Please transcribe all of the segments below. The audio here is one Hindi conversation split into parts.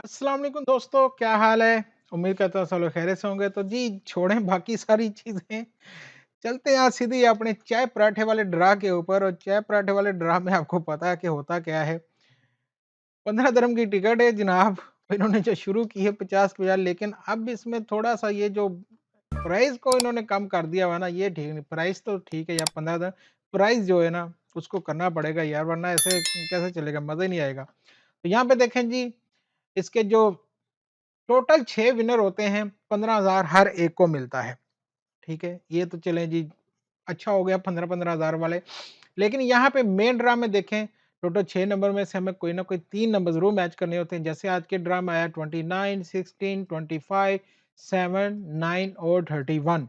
अस्सलाम वालेकुम दोस्तों, क्या हाल है? उम्मीद करता हूँ सब लोग खैरियत से होंगे। तो जी छोड़ें बाकी सारी चीज़ें, चलते हैं आज सीधे अपने चाय पराठे वाले ड्रा के ऊपर। और चाय पराठे वाले ड्रा में आपको पता है कि होता क्या है। 15 dirham की टिकट है जनाब। इन्होंने जो शुरू की है 50 की बजाय, लेकिन अब इसमें थोड़ा-सा ये जो प्राइस को इन्होंने कम कर दिया हुआ ना, ये ठीक नहीं। प्राइस तो ठीक है यार, 15 द प्राइस जो है ना उसको करना पड़ेगा यार, वरना ऐसे कैसे चलेगा, मज़ा ही नहीं आएगा। तो यहाँ पे देखें जी, इसके जो टोटल 6 विनर होते हैं, 15,000 हर एक को मिलता है, ठीक है? ये तो चलें जी, अच्छा हो गया 15-15 हज़ार वाले। लेकिन यहाँ पे मेन ड्रा में देखें, टोटल 6 नंबर में से हमें कोई ना कोई 3 नंबर ज़रूर मैच करने होते हैं। जैसे आज के ड्रा में आया 29, 16, 25, 7, 9 और 31।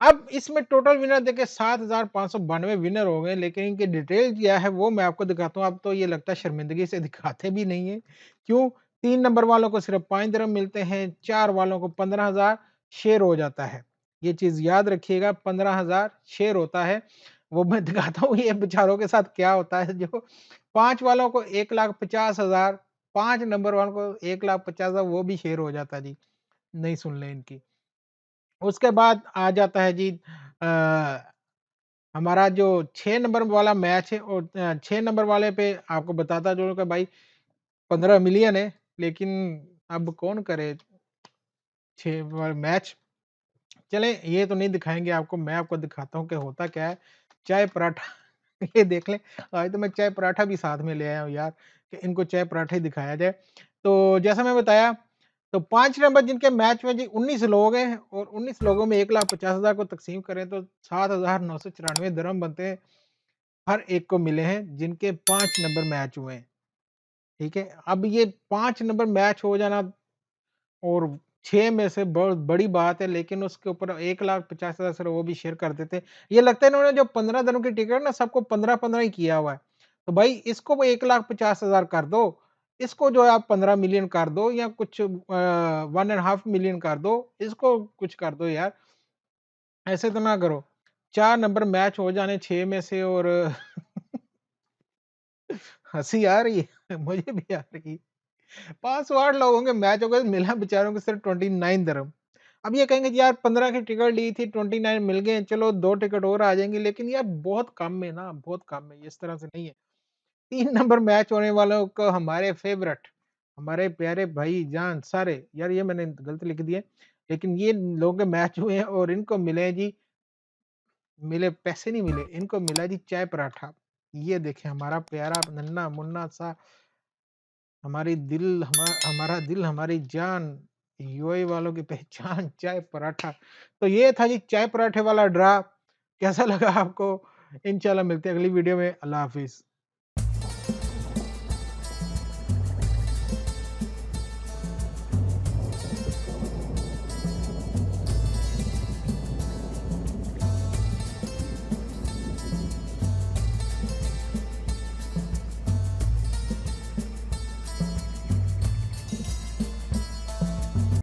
अब इसमें टोटल विनर देखें 7,592 विनर हो गए, लेकिन इनकी डिटेल क्या है वो मैं आपको दिखाता हूँ। अब तो ये लगता है शर्मिंदगी से दिखाते भी नहीं है। क्यों? 3 नंबर वालों को सिर्फ 5 दिरहम मिलते हैं, 4 वालों को 15,000 शेयर हो जाता है। ये चीज़ याद रखिएगा, 15,000 शेयर होता है। वो मैं दिखाता हूँ ये बेचारों के साथ क्या होता है। जो 5 वालों को 1,50,000, 5 नंबर वालों को 1,50,000 वो भी शेयर हो जाता है जी। नहीं सुन लें इनकी। उसके बाद आ जाता है जी हमारा जो 6 नंबर वाला मैच है, और 6 नंबर वाले पे आपको बताता चलूँ कि भाई 15 मिलियन है, लेकिन अब कौन करे 6 मैच। चलें ये तो नहीं दिखाएँगे आपको, मैं आपको दिखाता हूँ कि होता क्या है। चाय पराठा ये देख लें, आज तो मैं चाय पराठा भी साथ में ले आया हूँ यार, कि इनको चाय पराठा ही दिखाया जाए। तो जैसा मैं बताया, तो 5 नंबर जिनके मैच में जी 19 लोग हैं, और 19 लोगों में 1,50,000 को तक़सीम करें तो 7,994 दिरहम बनते हैं, हर एक को मिले हैं जिनके 5 नंबर मैच हुए हैं, ठीक है? अब ये 5 नंबर मैच हो जाना और 6 में से बहुत बड़ी बात है, लेकिन उसके ऊपर 1,50,000 सिर्फ वो भी शेयर कर देते हैं। ये लगता है इन्होंने जो 15 दिनों की टिकट ना सबको 15-15 ही किया हुआ है। तो भाई इसको वो 1,50,000 कर दो, इसको जो है आप 15 मिलियन कर दो, या कुछ 1 एंड हाफ मिलियन कर दो, इसको कुछ कर दो यार। ऐसे तो ना करो। 4 नंबर मैच हो जाने 6 में से, और हँसी आ रही है, मुझे भी आ रही है। 5 से 8 लोगों के मैच हो गए, मिला बेचारों को सिर्फ 29 दिरहम। अब ये कहेंगे कि यार 15 की टिकट ली थी, 29 मिल गए, चलो 2 टिकट और आ जाएँगी, लेकिन यार बहुत कम है ना, बहुत कम है, इस तरह से नहीं है। 3 नंबर मैच होने वालों को हमारे फेवरेट, हमारे प्यारे भाईजान सारे, यार ये मैंने गलत लिख दिया है, लेकिन ये लोगों के मैच हुए हैं और इनको मिले हैं जी, मिले पैसे नहीं मिले, इनको मिला जी चाय पराठा। ये देखें हमारा प्यारा नन्ना-मुन्ना सा, हमारा दिल हमारी जान, यूएई वालों की पहचान चाय पराठा। तो ये था जी चाय पराठे वाला ड्रा। कैसा लगा आपको? इंशाल्लाह मिलते हैं अगली वीडियो में। अल्लाह हाफ़िज़।